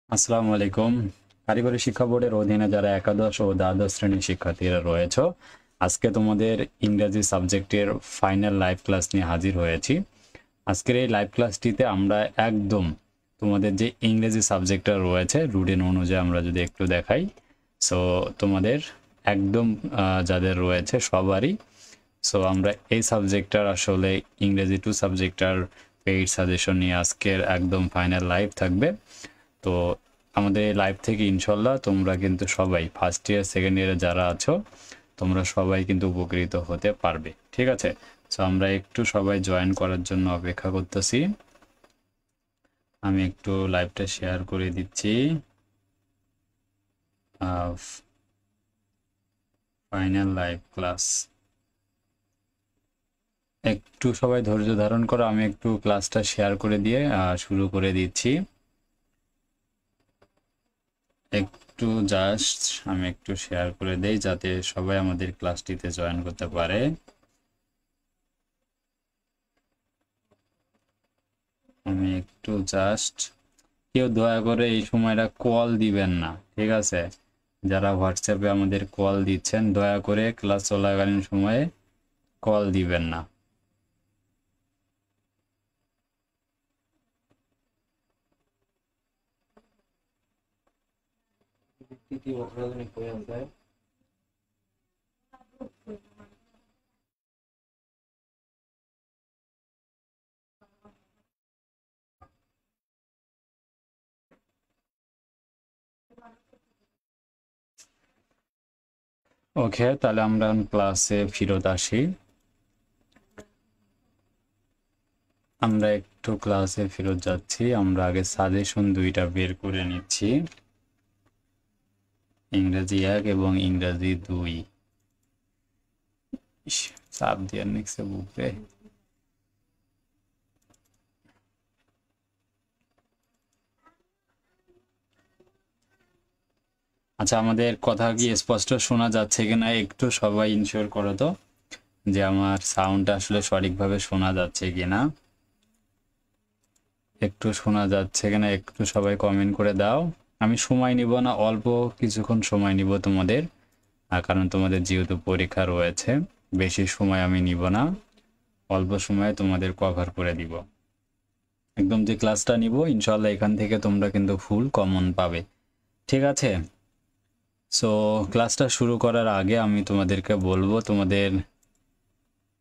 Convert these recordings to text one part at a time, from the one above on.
আসসালামু আলাইকুম। কারিগরি শিক্ষা বোর্ডের অধীনে যারা একাদশ ও দ্বাদশ শ্রেণীর শিক্ষার্থীরা রয়েছে, আজকে তোমাদের ইংরেজি সাবজেক্টের ফাইনাল লাইভ ক্লাস নিয়ে হাজির হয়েছি। আজকের এই লাইভ ক্লাসটিতে আমরা একদম তোমাদের যে ইংরেজি সাবজেক্টটা রয়েছে রুটিন অনুযায়ী আমরা যদি একটু দেখাই, সো তোমাদের একদম যাদের রয়েছে সবারই, সো আমরা এই সাবজেক্টটার আসলে ইংরেজি 2 সাবজেক্টটার পেইড সাজেশন নিয়ে আজকের একদম ফাইনাল লাইভ থাকবে। তো আমাদের এই লাইভ থেকে ইনশাল্লাহ তোমরা কিন্তু সবাই ফার্স্ট ইয়ার সেকেন্ড ইয়ারে যারা আছো তোমরা সবাই কিন্তু উপকৃত হতে পারবে, ঠিক আছে? সো আমরা একটু সবাই জয়েন করার জন্য অপেক্ষা করতেছি। আমি একটু লাইভটা শেয়ার করে দিচ্ছি। ফাইনাল লাইভ ক্লাস, একটু সবাই ধৈর্য ধারণ করো, আমি একটু ক্লাসটা শেয়ার করে দিয়ে শুরু করে দিচ্ছি। একটু জাস্ট আমি একটু শেয়ার করে দেই যাতে সবাই আমাদের ক্লাসটিতে জয়েন করতে পারে। আমি একটু জাস্ট, কেউ দয়া করে এই সময়টা কল দিবেন না, ঠিক আছে? যারা হোয়াটসঅ্যাপে আমাদের কল দিচ্ছেন দয়া করে ক্লাস চলাকালীন সময়ে কল দিবেন না। ওকে, তাহলে আমরা ক্লাসে ফেরত আসি। আমরা একটু ক্লাসে ফেরত যাচ্ছি। আমরা আগে সাজেশন দুইটা বের করে নিচ্ছি, ইংরেজি 1 এবং ইংরেজি 2। চাপ দিয়ে নিচ্ছে বুকে। আচ্ছা, আমাদের কথা কি স্পষ্ট শোনা যাচ্ছে কিনা একটু সবাই ইনশিওর করো তো যে আমার সাউন্ডটা আসলে সঠিকভাবে শোনা যাচ্ছে কিনা। একটু শোনা যাচ্ছে কিনা একটু সবাই কমেন্ট করে দাও। আমি সময় নিব না, অল্প কিছুক্ষণ সময় নিব তোমাদের, কারণ তোমাদের যেহেতু পরীক্ষা রয়েছে বেশি সময় আমি নিব না, অল্প সময়ে তোমাদের কভার করে দিব। একদম যে ক্লাসটা নিব ইনশাল্লাহ এখান থেকে তোমরা কিন্তু ফুল কমন পাবে, ঠিক আছে? সো ক্লাসটা শুরু করার আগে আমি তোমাদেরকে বলবো, তোমাদের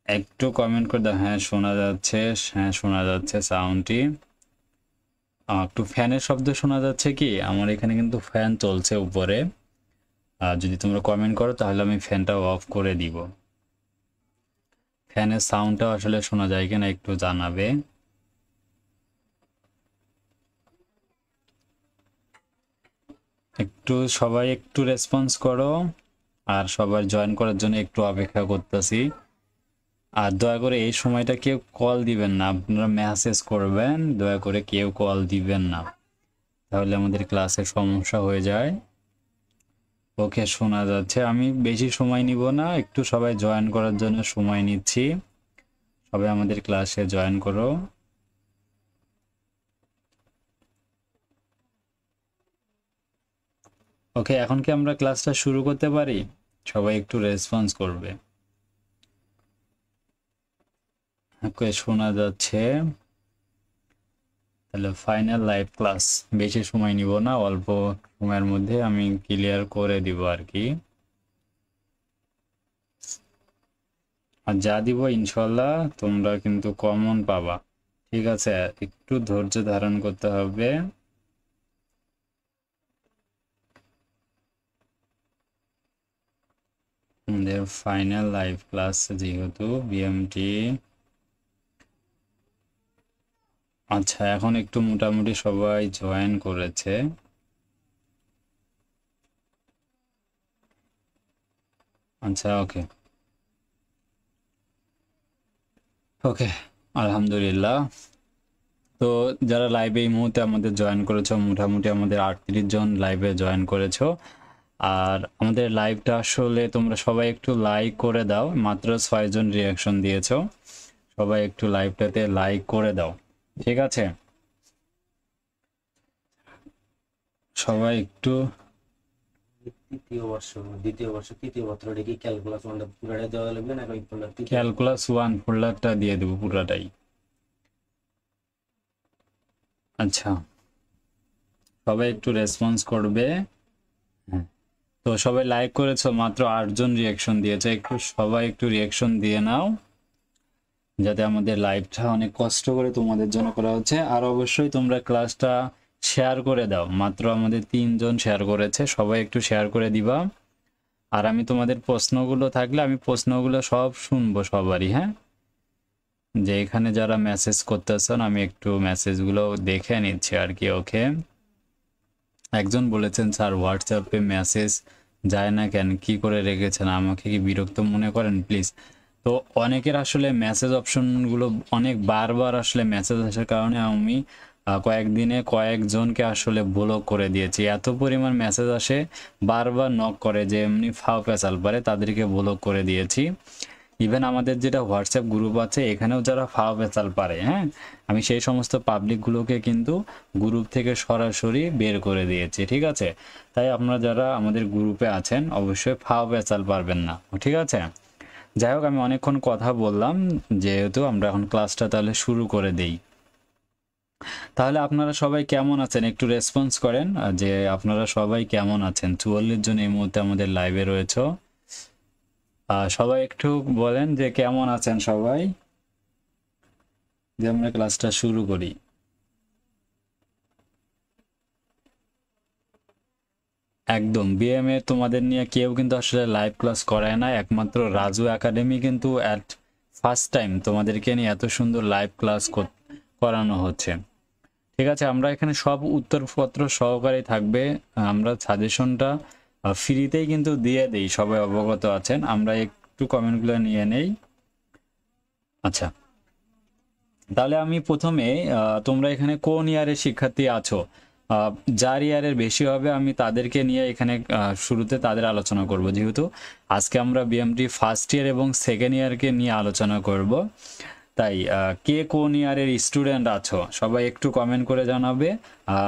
একটু কমেন্ট করে দাও। হ্যাঁ শোনা যাচ্ছে, হ্যাঁ শোনা যাচ্ছে সাউন্ডটি। একটু ফ্যানের শব্দ শোনা যাচ্ছে কি? আমার এখানে কিন্তু ফ্যান চলছে উপরে। যদি তোমরা কমেন্ট করো তাহলে আমি ফ্যানটা অফ করে দিব। ফ্যানের সাউন্ডটা আসলে শোনা যায় কিনা একটু জানাবে। একটু সবাই একটু রেসপন্স করো, আর সবার জয়েন করার জন্য একটু অপেক্ষা করতেছি। আর দয়া করে এই সময়টা কেউ কল দিবেন না, আপনারা মেসেজ করবেন, দয়া করে কেউ কল দিবেন না, তাহলে আমাদের ক্লাসে সমস্যা হয়ে যায়। ওকে, শোনা যাচ্ছে। আমি বেশি সময় নিব না, একটু সবাই জয়েন করার জন্য সময় নিচ্ছি। সবাই আমাদের ক্লাসে জয়েন করো। ওকে, এখন কি আমরা ক্লাসটা শুরু করতে পারি? সবাই একটু রেসপন্স করবে। ওকে, শোনা যাচ্ছে। তাহলে ফাইনাল লাইভ ক্লাস, বেশি সময় নিব না, অল্প সময়ের মধ্যে আমি ক্লিয়ার করে দিব আর কি। আর যা দিব ইনশাল্লাহ তোমরা কিন্তু কমন পাবা, ঠিক আছে? একটু ধৈর্য ধারণ করতে হবে। আমাদের ফাইনাল লাইভ ক্লাস যেহেতু বিএমটি। আচ্ছা, এখন একটু মোটামুটি সবাই জয়েন করেছে। আচ্ছা, ওকে ওকে, আলহামদুলিল্লাহ। তো যারা লাইভে এই মুহূর্তে আমাদের জয়েন করেছো, মোটামুটি আমাদের 38 জন লাইভে জয়েন করেছো। আর আমাদের লাইভটা আসলে তোমরা সবাই একটু লাইক করে দাও, মাত্র 6 জন রিয়াকশন দিয়েছো। সবাই একটু লাইভটাতে লাইক করে দাও, ঠিক আছে? সবাই একটু তৃতীয় বর্ষ দ্বিতীয় বর্ষ তৃতীয় পত্র কি ক্যালকুলাস ওয়ানটা পুরোটাই দেওয়া লাগবে না ক্যালকুলাস 1 ফোল্ডারটা দিয়ে দেবো পুরোটাই। আচ্ছা, সবাই একটু রেসপন্স করবে। হ্যাঁ, তো সবাই লাইক করেছো, মাত্র 8 জন রিয়াকশন দিয়েছে, একটু সবাই একটু রিয়াকশন দিয়ে নাও, যাতে আমাদের লাইভটা অনেক কষ্ট করে তোমাদের জন্য করা হচ্ছে। আর অবশ্যই তোমরা ক্লাসটা শেয়ার করে দাও, মাত্র আমাদের 3 জন শেয়ার করেছে, সবাই একটু শেয়ার করে দিবা। আর আমি তোমাদের প্রশ্নগুলো থাকলে আমি প্রশ্নগুলো সব শুনবো সবারই, হ্যাঁ, যে এখানে যারা মেসেজ করতেছেন আমি একটু মেসেজগুলো দেখে নিচ্ছি আর কি। ওকে, একজন বলেছেন স্যার হোয়াটসঅ্যাপে মেসেজ যায় না কেন, কি করে রেখেছেন, আমাকে কি বিরক্ত মনে করেন প্লিজ। তো অনেকের আসলে মেসেজ অপশনগুলো অনেক বারবার আসলে মেসেজ আসার কারণে আমি কয়েকদিনে কয়েকজনকে আসলে ব্লক করে দিয়েছি। এত পরিমাণ মেসেজ আসে, বারবার নক করে, যে এমনি ফাও পেঁচাল পারে তাদেরকে ব্লক করে দিয়েছি। ইভেন আমাদের যেটা হোয়াটসঅ্যাপ গ্রুপ আছে এখানেও যারা ফাও পেঁচাল পারে, হ্যাঁ, আমি সেই সমস্ত পাবলিকগুলোকে কিন্তু গ্রুপ থেকে সরাসরি বের করে দিয়েছি, ঠিক আছে। তাই আপনারা যারা আমাদের গ্রুপে আছেন অবশ্যই ফাও পেঁচাল পারবেন না, ঠিক আছে। যাই হোক, আমি অনেকক্ষণ কথা বললাম, যেহেতু আমরা এখন ক্লাসটা তাহলে শুরু করে দেই। তাহলে আপনারা সবাই কেমন আছেন একটু রেসপন্স করেন, যে আপনারা সবাই কেমন আছেন। 44 জন এই মুহূর্তে আমাদের লাইভে রয়েছে, সবাই একটু বলেন যে কেমন আছেন সবাই, যে আমরা ক্লাসটা শুরু করি। একদম বিএমএ তোমাদের নিয়ে কেউ কিন্তু আসলে লাইভ ক্লাস করায় না, একমাত্র রাজু একাডেমি কিন্তু অ্যাট ফার্স্ট টাইম তোমাদেরকে নিয়ে এত সুন্দর লাইভ ক্লাস করানো হচ্ছে, ঠিক আছে। আমরা এখানে সব উত্তরপত্র সহকারে থাকবে, আমরা সাজেশনটা ফ্রিতেই কিন্তু দিয়ে দেই, সবাই অবগত আছেন। আমরা একটু কমেন্টগুলো নিয়ে নেই। আচ্ছা, তাহলে আমি প্রথমে তোমরা এখানে কোন ইয়ারের শিক্ষার্থী আছো, যার ইয়ারের বেশি হবে আমি তাদেরকে নিয়ে এখানে শুরুতে তাদের আলোচনা করব, যেহেতু আজকে আমরা বিএমটি ফার্স্ট ইয়ার এবং সেকেন্ড ইয়ারকে নিয়ে আলোচনা করব। তাই কে কোন ইয়ারের স্টুডেন্ট আছো সবাই একটু কমেন্ট করে জানাবে।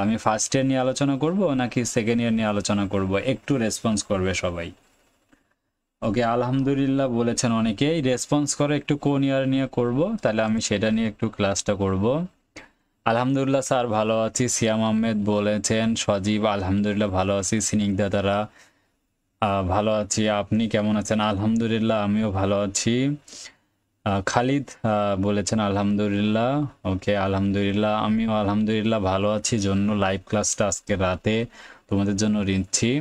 আমি ফার্স্ট ইয়ার নিয়ে আলোচনা করব নাকি সেকেন্ড ইয়ার নিয়ে আলোচনা করব, একটু রেসপন্স করবে সবাই। ওকে, আলহামদুলিল্লাহ বলেছেন অনেকেই, রেসপন্স করে একটু কোন ইয়ার নিয়ে করব, তাহলে আমি সেটা নিয়ে একটু ক্লাসটা করব। আলহামদুলিল্লাহ স্যার ভালো আছি, সিয়াম আহমেদ বলেছেন, সজীব আলহামদুলিল্লাহ ভালো আছি, সিনিকদা তারা ভালো আছি, আপনি কেমন আছেন। আলহামদুলিল্লাহ আমিও ভালো আছি। খালিদ বলেছেন আলহামদুলিল্লাহ। ওকে, আলহামদুলিল্লাহ আমিও আলহামদুলিল্লাহ ভালো আছি, জন্য লাইভ ক্লাসটা আজকে রাতে তোমাদের জন্য নিচ্ছি।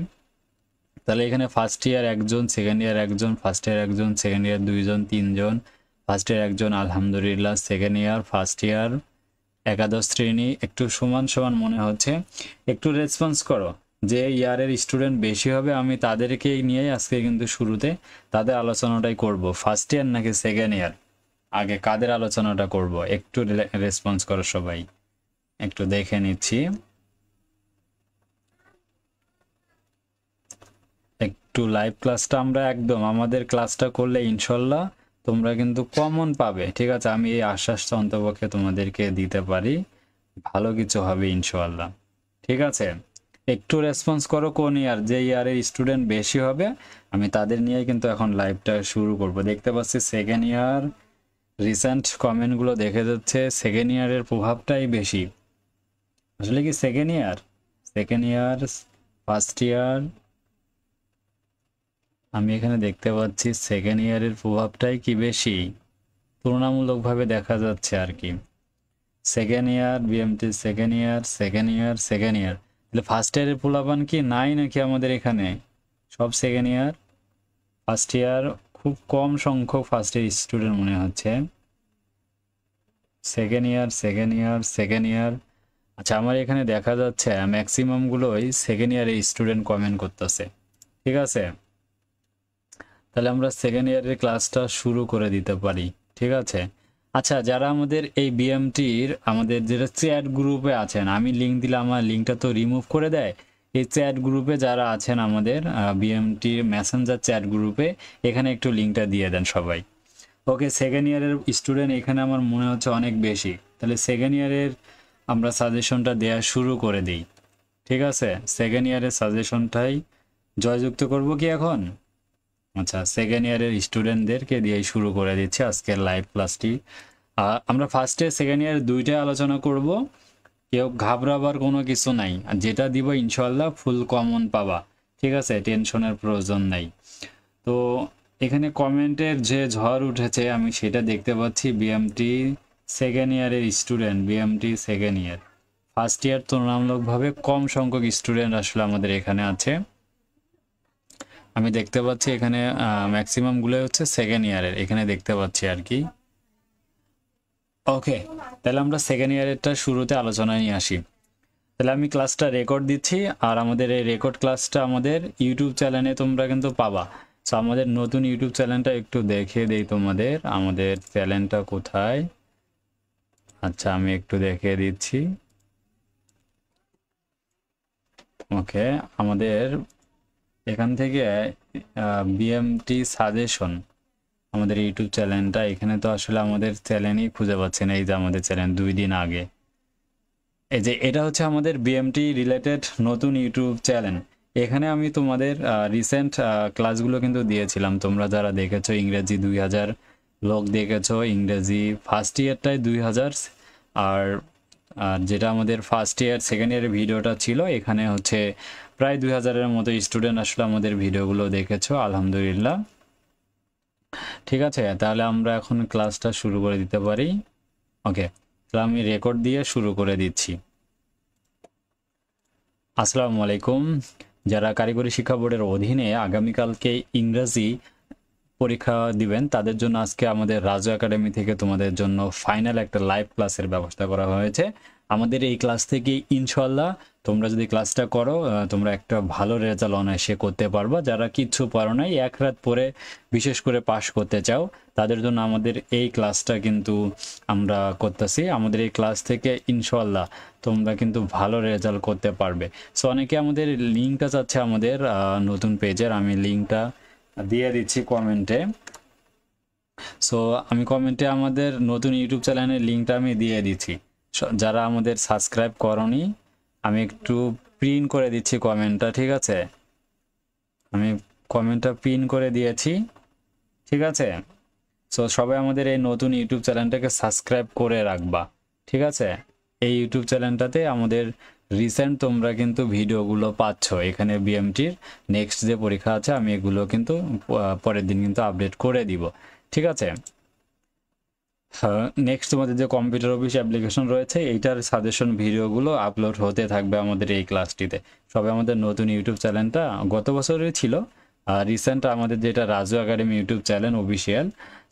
তাহলে এখানে ফার্স্ট ইয়ার একজন, সেকেন্ড ইয়ার একজন, ফার্স্ট ইয়ার একজন, সেকেন্ড ইয়ার 2 জন 3 জন, ফার্স্ট ইয়ার একজন আলহামদুলিল্লাহ, সেকেন্ড ইয়ার, ফার্স্ট ইয়ার, একাদশ শ্রেণী, একটু সমান সমান মনে হচ্ছে, একটু রেসপন্স করো। যে ইয়ারের স্টুডেন্ট বেশি হবে আমি তাদেরকেই নিয়ে আজকে কিন্তু শুরুতে তাদের আলোচনাটাই করব। ফার্স্ট ইয়ার নাকি সেকেন্ড ইয়ার, আগে কাদের আলোচনাটা করব, একটু রেসপন্স করো সবাই, একটু দেখে নিচ্ছি। একটু লাইভ ক্লাসটা আমরা একদম আমাদের ক্লাসটা করলে ইনশাল্লাহ তোমরা কিন্তু কমন পাবে, ঠিক আছে। আমি এই আশ্বাসটা অন্তপক্ষে তোমাদেরকে দিতে পারি, ভালো কিছু হবে ইনশাল্লাহ, ঠিক আছে। একটু রেসপন্স করো কোন ইয়ার, যে ইয়ারের স্টুডেন্ট বেশি হবে আমি তাদের নিয়ে কিন্তু এখন লাইভটা শুরু করব। দেখতে পাচ্ছি সেকেন্ড ইয়ার, রিসেন্ট কমেন্টগুলো দেখে যাচ্ছে সেকেন্ড ইয়ারের প্রভাবটাই বেশি। আসলে কি সেকেন্ড ইয়ার, ফার্স্ট ইয়ার, আমি এখানে দেখতে পাচ্ছি সেকেন্ড ইয়ারের প্রভাবটাই কি বেশি তুলনামূলকভাবে দেখা যাচ্ছে আর কি। Second year BMT, second year, তাহলে ফার্স্ট ইয়ারের পোলাপান কি নাই নাকি আমাদের এখানে, সব সেকেন্ড ইয়ার। ফার্স্ট ইয়ার খুব কম সংখ্যক ফার্স্ট ইয়ার স্টুডেন্ট মনে হচ্ছে। সেকেন্ড ইয়ার, আচ্ছা আমার এখানে দেখা যাচ্ছে ম্যাক্সিমামগুলোই সেকেন্ড ইয়ারের স্টুডেন্ট কমেন্ট করতেছে, ঠিক আছে। তাহলে আমরা সেকেন্ড ইয়ারের ক্লাসটা শুরু করে দিতে পারি, ঠিক আছে। আচ্ছা, যারা আমাদের এই বিএমটির আমাদের যেটা চ্যাট গ্রুপে আছেন, আমি লিঙ্ক দিলে আমার লিঙ্কটা তো রিমুভ করে দেয়। এই চ্যাট গ্রুপে যারা আছেন আমাদের বিএমটির মেসেঞ্জার চ্যাট গ্রুপে, এখানে একটু লিঙ্কটা দিয়ে দেন সবাই। ওকে, সেকেন্ড ইয়ারের স্টুডেন্ট এখানে আমার মনে হচ্ছে অনেক বেশি, তাহলে সেকেন্ড ইয়ারের আমরা সাজেশনটা দেওয়া শুরু করে দিই। ঠিক আছে, সেকেন্ড ইয়ারের সাজেশনটাই জয়যুক্ত করব কি এখন? আচ্ছা, সেকেন্ড ইয়ারের স্টুডেন্টদেরকে দিয়ে শুরু করে দিচ্ছি আজকের লাইভ ক্লাসটি। আমরা ফার্স্টে সেকেন্ড ইয়ার দুইটাই আলোচনা করব, কেউ ঘাবড়াবার কোনো কিছু নাই, আর যেটা দিব ইনশাল্লাহ ফুল কমন পাবা, ঠিক আছে, টেনশনের প্রয়োজন নাই। তো এখানে কমেন্টের যে ঝড় উঠেছে আমি সেটা দেখতে পাচ্ছি। বিএমটি সেকেন্ড ইয়ারের student, BMT second year, first year তুলনামূলকভাবে কম সংখ্যক স্টুডেন্ট আসলে আমাদের এখানে আছে। আমি দেখতে পাচ্ছি এখানে ম্যাক্সিমামগুলো হচ্ছে সেকেন্ড ইয়ারের, এখানে দেখতে পাচ্ছি আর কি। ওকে, তাহলে আমরা সেকেন্ড ইয়ারেরটা শুরুতে আলোচনায় নিয়ে আসি। তাহলে আমি ক্লাসটা রেকর্ড দিচ্ছি, আর আমাদের এই রেকর্ড ক্লাসটা আমাদের ইউটিউব চ্যানেলে তোমরা কিন্তু পাবা। সো আমাদের নতুন ইউটিউব চ্যানেলটা একটু দেখিয়ে দেই তোমাদের, আমাদের চ্যানেলটা কোথায়। আচ্ছা, আমি একটু দেখিয়ে দিচ্ছি। ওকে, আমাদের এখান থেকে বিএমটি সাজেশন আমাদের ইউটিউব চ্যানেলটা, এখানে তো আসলে আমাদের চ্যানেলই খুঁজে পাচ্ছেন। এই যে আমাদের চ্যানেল 2 দিন আগে, এই যে এটা হচ্ছে আমাদের বিএমটি রিলেটেড নতুন ইউটিউব চ্যানেল। এখানে আমি তোমাদের রিসেন্ট ক্লাসগুলো কিন্তু দিয়েছিলাম, তোমরা যারা দেখেছো ইংরেজি 2000 লোক দেখেছো, ইংরেজি ফার্স্ট ইয়ারটায় 2000, আর যেটা আমাদের ফার্স্ট ইয়ার সেকেন্ড ইয়ারের ভিডিওটা ছিল এখানে হচ্ছে প্রায় 2000-এর মতো স্টুডেন্ট আসলে আমাদের ভিডিওগুলো দেখেছো, আলহামদুলিল্লাহ। ঠিক আছে, তাহলে আমরা এখন ক্লাসটা শুরু করে দিতে পারি। ওকে, তাহলে আমি রেকর্ড দিয়ে শুরু করে দিচ্ছি। আসসালামু আলাইকুম। যারা কারিগরি শিক্ষা বোর্ডের অধীনে আগামীকালকে ইংরেজি পরীক্ষা দিবেন তাদের জন্য আজকে আমাদের রাজু একাডেমি থেকে তোমাদের জন্য ফাইনাল একটা লাইভ ক্লাসের ব্যবস্থা করা হয়েছে। আমাদের এই ক্লাস থেকে ইনশাল্লাহ তোমরা যদি ক্লাসটা করো তোমরা একটা ভালো রেজাল্ট অনায়াসে করতে পারবা। যারা কিচ্ছু পারো নাই, এক রাত পরে বিশেষ করে পাশ করতে চাও, তাদের জন্য আমাদের এই ক্লাসটা কিন্তু আমরা করতেছি। আমাদের এই ক্লাস থেকে ইনশাল্লাহ তোমরা কিন্তু ভালো রেজাল্ট করতে পারবে। সো অনেকে আমাদের লিঙ্কটা চাচ্ছে আমাদের নতুন পেজের, আমি লিঙ্কটা দিয়ে দিচ্ছি কমেন্টে। সো আমি কমেন্টে আমাদের নতুন ইউটিউব চ্যানেলের লিঙ্কটা আমি দিয়ে দিচ্ছি। যারা আমাদের সাবস্ক্রাইব করনি, আমি একটু প্রিন্ট করে দিচ্ছি কমেন্টটা, ঠিক আছে, আমি কমেন্টটা প্রিন্ট করে দিয়েছি, ঠিক আছে। সো সবাই আমাদের এই নতুন ইউটিউব চ্যানেলটাকে সাবস্ক্রাইব করে রাখবা, ঠিক আছে। এই ইউটিউব চ্যানেলটাতে আমাদের রিসেন্ট তোমরা কিন্তু ভিডিওগুলো পাচ্ছ। এখানে বিএমটির নেক্সট যে পরীক্ষা আছে আমি এগুলো কিন্তু পরের দিন কিন্তু আপডেট করে দিব, ঠিক আছে। নেক্সট তোমাদের যে কম্পিউটার অফিস অ্যাপ্লিকেশন রয়েছে এইটার সাজেশন ভিডিওগুলো আপলোড হতে থাকবে আমাদের এই ক্লাসটিতে। সবাই আমাদের নতুন ইউটিউব চ্যানেলটা গত বছরের ছিল, রিসেন্ট আমাদের যেটা Raju academy YouTube channel official.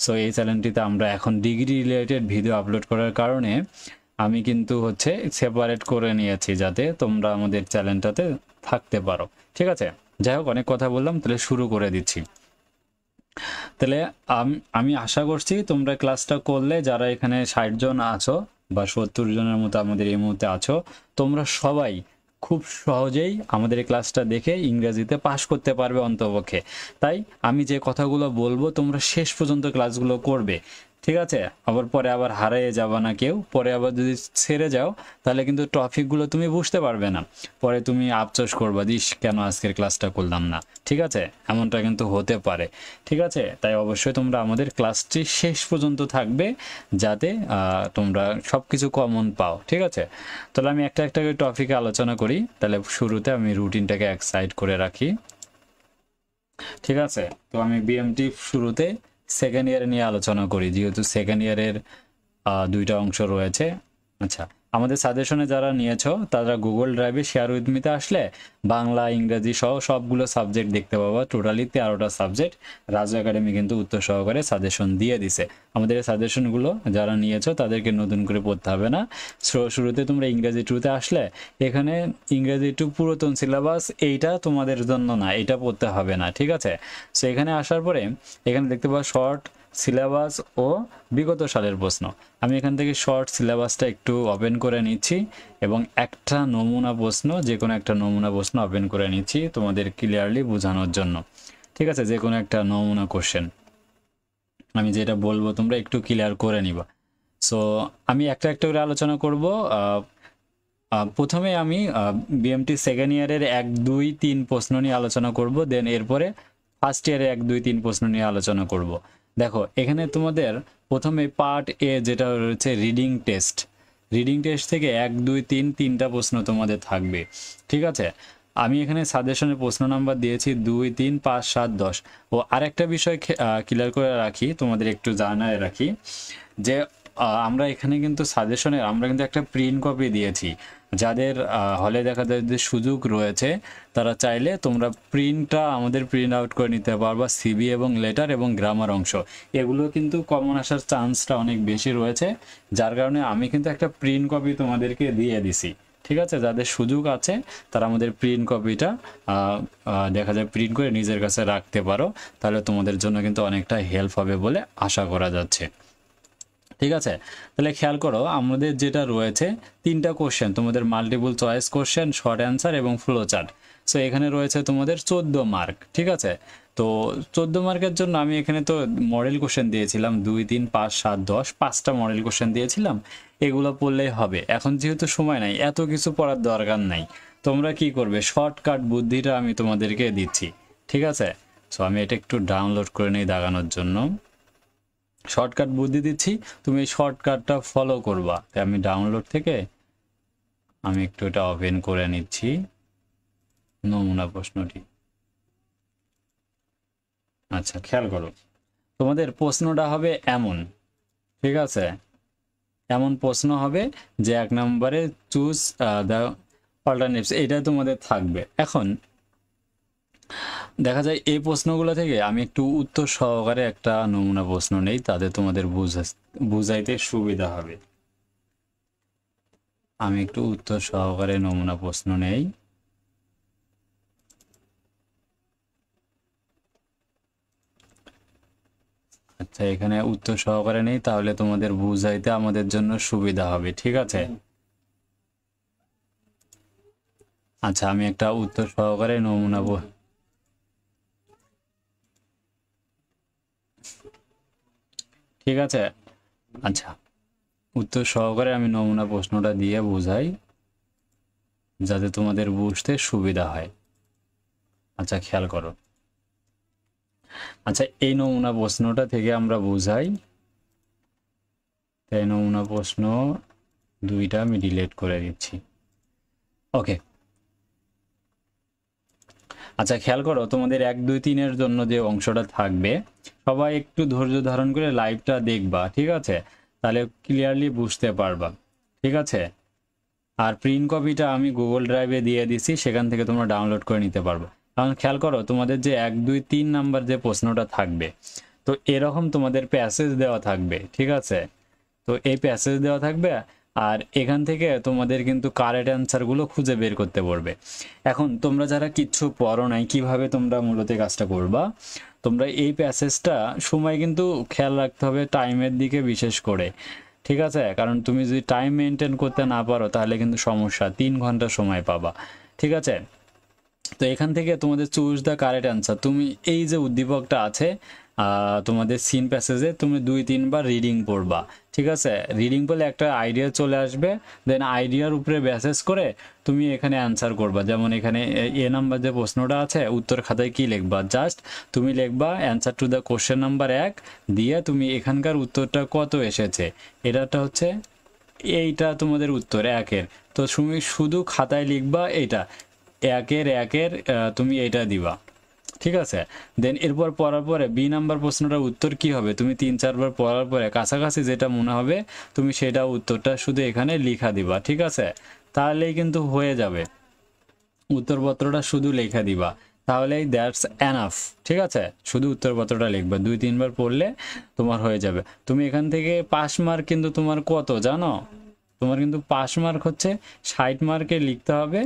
So এই চ্যানেলটিতে আমরা এখন ডিগ্রি রিলেটেড ভিডিও আপলোড করার কারণে আমি কিন্তু হচ্ছে সেপারেট করে নিয়েছি যাতে তোমরা আমাদের চ্যানেলটাতে থাকতে পারো, ঠিক আছে। যাই হোক, অনেক কথা বললাম, তাহলে শুরু করে দিচ্ছি। তাহলে আমি আশা করছি তোমরা ক্লাসটা করলে, যারা এখানে 60 জন আছো বা 70 জনের মতো আমাদের এই মুহূর্তে আছো, তোমরা সবাই খুব সহজেই আমাদের এই ক্লাসটা দেখে ইংরেজিতে পাশ করতে পারবে অন্তপক্ষে। তাই আমি যে কথাগুলো বলবো তোমরা শেষ পর্যন্ত ক্লাসগুলো করবে, ঠিক আছে। আবার পরে আবার হারিয়ে যাবা না কেউ, পরে আবার যদি ছেড়ে যাও তাহলে কিন্তু টপিকগুলো তুমি বুঝতে পারবে না, পরে তুমি আফসোস করবা দিস কেন আজকের ক্লাসটা করলাম না, ঠিক আছে, এমনটা কিন্তু হতে পারে, ঠিক আছে। তাই অবশ্যই তোমরা আমাদের ক্লাসটি শেষ পর্যন্ত থাকবে যাতে তোমরা সব কিছু কমন পাও, ঠিক আছে। তাহলে আমি একটা একটা করে টপিকে আলোচনা করি। তাহলে শুরুতে আমি রুটিনটাকে এক সাইড করে রাখি, ঠিক আছে। তো আমি বিএমটি শুরুতে সেকেন্ড ইয়ার নিয়ে আলোচনা করি, যেহেতু সেকেন্ড ইয়ারের দুইটা অংশ রয়েছে। আচ্ছা, আমাদের সাজেশনে যারা নিয়েছো তারা গুগল ড্রাইভে শেয়ার উইথ মিতে আসলে বাংলা ইংরেজি সহ সবগুলো সাবজেক্ট দেখতে পাবা। টোটালি 13টা সাবজেক্ট রাজু একাডেমি কিন্তু উত্তর সহকারে সাজেশন দিয়ে দিছে। আমাদের এই সাজেশনগুলো যারা নিয়েছো তাদেরকে নতুন করে পড়তে হবে না। শুরুতে তোমরা ইংরেজি 2-তে আসলে এখানে ইংরেজি 2 পুরাতন সিলেবাস, এইটা তোমাদের জন্য না, এটা পড়তে হবে না, ঠিক আছে। সো এখানে আসার পরে এখানে দেখতে পাবো শর্ট সিলেবাস ও বিগত সালের প্রশ্ন। আমি এখান থেকে শর্ট সিলেবাসটা একটু ওপেন করে নিচ্ছি এবং একটা নমুনা প্রশ্ন, যে কোনো একটা নমুনা প্রশ্ন ওপেন করে নিচ্ছি তোমাদের ক্লিয়ারলি বোঝানোর জন্য, ঠিক আছে। যে কোনো একটা নমুনা কোশ্চেন আমি যেটা বলবো তোমরা একটু ক্লিয়ার করে নিবা। সো আমি একটা একটা করে আলোচনা করব। প্রথমে আমি বিএমটি সেকেন্ড ইয়ারের 1, 2, 3 প্রশ্ন নিয়ে আলোচনা করব, দেন এরপরে ফার্স্ট ইয়ারে 1, 2, 3 প্রশ্ন নিয়ে আলোচনা করব। দেখো এখানে তোমাদের প্রথমে পার্ট এ যেটা রয়েছে রিডিং টেস্ট, রিডিং টেস্ট থেকে 1, 2, 3 তিনটা প্রশ্ন তোমাদের থাকবে। ঠিক আছে, আমি এখানে সাজেশনের প্রশ্ন নাম্বার দিয়েছি 2, 3, 5, 7, 10। ও আরেকটা বিষয় ক্লিয়ার করে রাখি, তোমাদের একটু জানায় রাখি যে আমরা এখানে কিন্তু সাজেশনে আমরা কিন্তু একটা প্রিন্ট কপি দিয়েছি। যাদের হলে দেখা যায় যে সুযোগ রয়েছে তারা চাইলে তোমরা প্রিন্টটা আমাদের প্রিন্ট আউট করে নিতে পারবা। সিবি এবং লেটার এবং গ্রামার অংশ এগুলো কিন্তু কমন আসার চান্সটা অনেক বেশি রয়েছে, যার কারণে আমি কিন্তু একটা প্রিন্ট কপি তোমাদেরকে দিয়ে দিছি। ঠিক আছে, যাদের সুযোগ আছে তারা আমাদের প্রিন্ট কপিটা দেখা যায় প্রিন্ট করে নিজের কাছে রাখতে পারো, তাহলে তোমাদের জন্য কিন্তু অনেকটা হেল্প হবে বলে আশা করা যাচ্ছে। ঠিক আছে, তাহলে খেয়াল করো আমাদের যেটা রয়েছে 3টা কোশ্চেন, তোমাদের multiple choice question, short answer এবং ফ্লো চার্ট। সো এখানে রয়েছে তোমাদের 14 মার্ক। ঠিক আছে, তো 14 মার্কের জন্য আমি এখানে তো মডেল কোশ্চেন দিয়েছিলাম 2, 3, 5, 7, 10, 5টা মডেল কোশ্চেন দিয়েছিলাম। এগুলো পড়লেই হবে। এখন যেহেতু সময় নাই, এত কিছু পড়ার দরকার নাই, তোমরা কি করবে শর্টকাট বুদ্ধিটা আমি তোমাদেরকে দিচ্ছি। ঠিক আছে, সো আমি এটা একটু ডাউনলোড করে নিই দাগানোর জন্য। শর্টকাট বুদ্ধি দিচ্ছি, তুমি এই শর্টকাটটা ফলো করবা। আমি ডাউনলোড থেকে আমি একটু এটা ওপেন করে নিচ্ছি নমুনা প্রশ্নটি। আচ্ছা খেয়াল করো, তোমাদের প্রশ্নটা হবে এমন। ঠিক আছে, এমন প্রশ্ন হবে যে 1 নম্বরে চুজ দ্য অল্টারনেটিভস, এটা তোমাদের থাকবে। এখন দেখা যায় এই প্রশ্নগুলো থেকে আমি একটু উত্তর সহকারে একটা নমুনা প্রশ্ন নেই, তাতে তোমাদের বুঝাইতে সুবিধা হবে। আমি একটু উত্তর সহকারে নমুনা প্রশ্ন নেই। আচ্ছা এখানে উত্তর সহকারে নেই, তাহলে তোমাদের বুঝাইতে আমাদের জন্য সুবিধা হবে। ঠিক আছে, আচ্ছা আমি একটা উত্তর সহকারে নমুনা ঠিক আছে, আচ্ছা উত্তর সহকারে আমি নমুনা প্রশ্নটা দিয়ে বুঝাই যাতে তোমাদের বুঝতে সুবিধা হয়। আচ্ছা খেয়াল করো, আচ্ছা এই নমুনা প্রশ্নটা থেকে আমরা বুঝাই। এই নমুনা প্রশ্ন 2টা আমি ডিলিট করে দিচ্ছি। ওকে, আচ্ছা খেয়াল করো তোমাদের 1, 2, 3-এর জন্য যে অংশটা থাকবে সবাই একটু ধৈর্য ধারণ করে লাইভটা দেখবা। ঠিক আছে, তাহলে ক্লিয়ারলি বুঝতে পারবা। ঠিক আছে, আর প্রিন্ট কপিটা আমি গুগল ড্রাইভে দিয়ে দিছি, সেখান থেকে তোমরা ডাউনলোড করে নিতে পারবে। কারণ খেয়াল করো তোমাদের যে 1, 2, 3 নাম্বার যে প্রশ্নটা থাকবে, তো এরকম তোমাদের প্যাসেজ দেওয়া থাকবে। ঠিক আছে, তো এই প্যাসেজ দেওয়া থাকবে আর এখান থেকে তোমাদের কিন্তু কারেক্ট অ্যান্সারগুলো খুঁজে বের করতে পারবে। এখন তোমরা যারা কিচ্ছু পড়ো নাই, কিভাবে তোমরা মূলত কাজটা করবা, তোমরা এই প্যাসেজটা সময় কিন্তু খেয়াল রাখতে হবে টাইমের দিকে বিশেষ করে। ঠিক আছে, কারণ তুমি যদি টাইম মেনটেন করতে না পারো তাহলে কিন্তু সমস্যা, 3 ঘন্টা সময় পাবা। ঠিক আছে, তো এখান থেকে তোমাদের চুজ দ্য কারেক্ট অ্যান্সার, তুমি এই যে উদ্দীপকটা আছে তোমাদের সিন প্যাসেজে তুমি 2-3 বার রিডিং পড়বা। ঠিক আছে, রিডিং পড়লে একটা আইডিয়া চলে আসবে, দেন আইডিয়ার উপরে বেসিস করে তুমি এখানে অ্যান্সার করবা। যেমন এখানে এ নাম্বার যে প্রশ্নটা আছে উত্তর খাতায় কি লিখবা, জাস্ট তুমি লিখবা answer to the question number 1 দিয়ে তুমি এখানকার উত্তরটা কত এসেছে, এটাটা হচ্ছে এইটা তোমাদের উত্তর 1-এর। তো তুমি শুধু খাতায় লিখবা এইটা 1-এর তুমি এইটা দিবা। ঠিক আছে, দেন এরপর পড়ার পরে বি নাম্বার প্রশ্নটার উত্তর কি হবে তুমি 3-4 বার পড়ার পরে কাছাকাছি যেটা মনে হবে তুমি সেটা উত্তরটা শুধু এখানে লিখা দিবা। ঠিক আছে, তাহলেই কিন্তু হয়ে যাবে, উত্তরপত্রটা শুধু লেখা দিবা, তাহলেই দ্যাটস এনাফ। ঠিক আছে, শুধু উত্তরপত্রটা লিখবা, 2-3 বার পড়লে তোমার হয়ে যাবে। তুমি এখান থেকে পাস মার্ক কিন্তু তোমার কত জানো, তোমার কিন্তু পাস মার্ক হচ্ছে 60 মার্কে লিখতে হবে।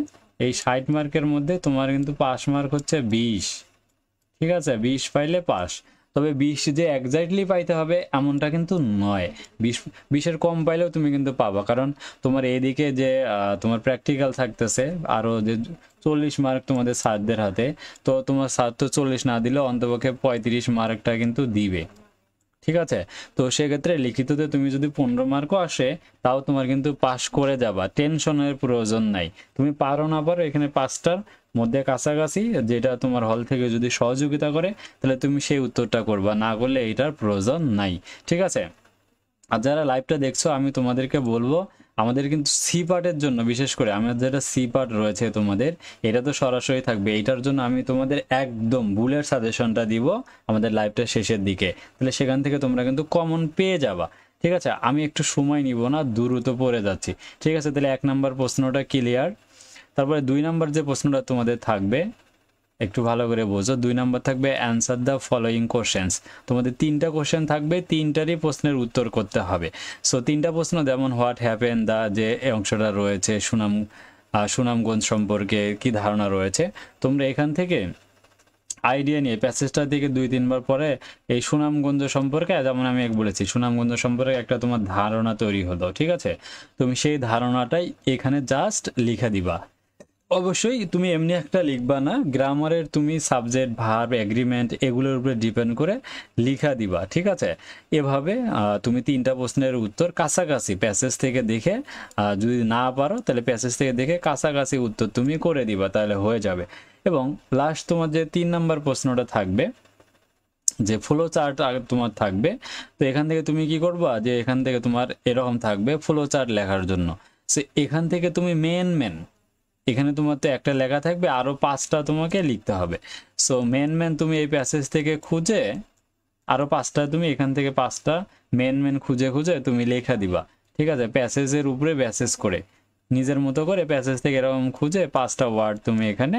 এই 60 মার্কের মধ্যে তোমার কিন্তু পাস মার্ক হচ্ছে 20। ঠিক আছে, 20 পাইলে পাস। তবে 20 যে এক্স্যাক্টলি পাইতে হবে এমনটা কিন্তু নয়, 20-এর কম পাইলেও তুমি কিন্তু পাবা, কারণ তোমার এইদিকে যে তোমার প্র্যাকটিক্যাল থাকতেছে আরও যে 40 মার্ক তোমাদের স্যারদের হাতে, তো তোমার স্যার তো 40 না দিলেও অন্তপক্ষে 35 মার্কটা কিন্তু দিবে। ঠিক আছে। তো সেক্ষেত্রে লিখিততে তুমি যদি 15 মার্কও আসে তাও তোমার কিন্তু পাস করে যাবা, টেনশনের প্রয়োজন নাই। তুমি পারো না পারো এখানে 5টার মধ্যে কাছাকাছি যেটা তোমার হল থেকে যদি সহযোগিতা করে তাহলে তুমি সেই উত্তরটা করবা, না করলে এইটার প্রয়োজন নাই। ঠিক আছে। আর যারা লাইভটা দেখছো আমি তোমাদেরকে বলবো আমাদের কিন্তু সি পার্টের জন্য, বিশেষ করে আমাদের যেটা সি পার্ট রয়েছে তোমাদের, এটা তো সরাসরি থাকবে, এটার জন্য আমি তোমাদের একদম বুলেট সাজেশনটা দিব আমাদের লাইভটা শেষের দিকে, তাহলে সেখান থেকে তোমরা কিন্তু কমন পেয়ে যাবা। ঠিক আছে, আমি একটু সময় নিব না, দ্রুত পড়ে যাচ্ছি। ঠিক আছে, তাহলে 1 নম্বর প্রশ্নটা ক্লিয়ার। তারপরে 2 নম্বর যে প্রশ্নটা তোমাদের থাকবে একটু ভালো করে বোঝো। 2 নম্বর থাকবে অ্যান্সার দ্য ফলোয়িং কোশ্চেন্স। তোমাদের 3টা কোশ্চেন থাকবে, 3টারই প্রশ্নের উত্তর করতে হবে। সো 3টা প্রশ্ন, যেমন হোয়াট হ্যাপেন দা যে অংশটা রয়েছে, সুনামগঞ্জ সম্পর্কে কি ধারণা রয়েছে, তোমরা এখান থেকে আইডিয়া নিয়ে প্যাসেজটা থেকে 2-3 বার পরে এই সুনামগঞ্জ সম্পর্কে, যেমন আমি বলেছি সুনামগঞ্জ সম্পর্কে একটা তোমার ধারণা তৈরি হলো। ঠিক আছে, তুমি সেই ধারণাটাই এখানে জাস্ট লিখে দিবা। অবশ্যই তুমি এমনি একটা লিখবা না, গ্রামারের তুমি সাবজেক্ট, ভার্ব, এগ্রিমেন্ট এগুলোর উপরে ডিপেন্ড করে লিখা দিবা। ঠিক আছে, এভাবে তুমি 3টা প্রশ্নের উত্তর কাছাকাছি প্যাসেজ থেকে দেখে, যদি না পারো তাহলে প্যাসেজ থেকে দেখে কাছাকাছি উত্তর তুমি করে দিবা, তাহলে হয়ে যাবে। এবং লাস্ট তোমার যে 3 নম্বর প্রশ্নটা থাকবে, যে ফ্লো চার্ট তোমার থাকবে, তো এখান থেকে তুমি কি করবা, যে এখান থেকে তোমার এরকম থাকবে ফ্লো চার্ট লেখার জন্য। সে এখান থেকে তুমি মেন এখানে তোমার তো একটা লেখা থাকবে, আরো 5টা তোমাকে লিখতে হবে। সো মেন তুমি এই প্যাসেজ থেকে খুঁজে আরো 5টা তুমি এখান থেকে 5টা মেন খুঁজে তুমি লেখা দিবা। ঠিক আছে, প্যাসেজের উপরে প্যাসেজ করে নিজের মতো করে প্যাসেজ থেকে এরকম খুঁজে 5টা ওয়ার্ড তুমি এখানে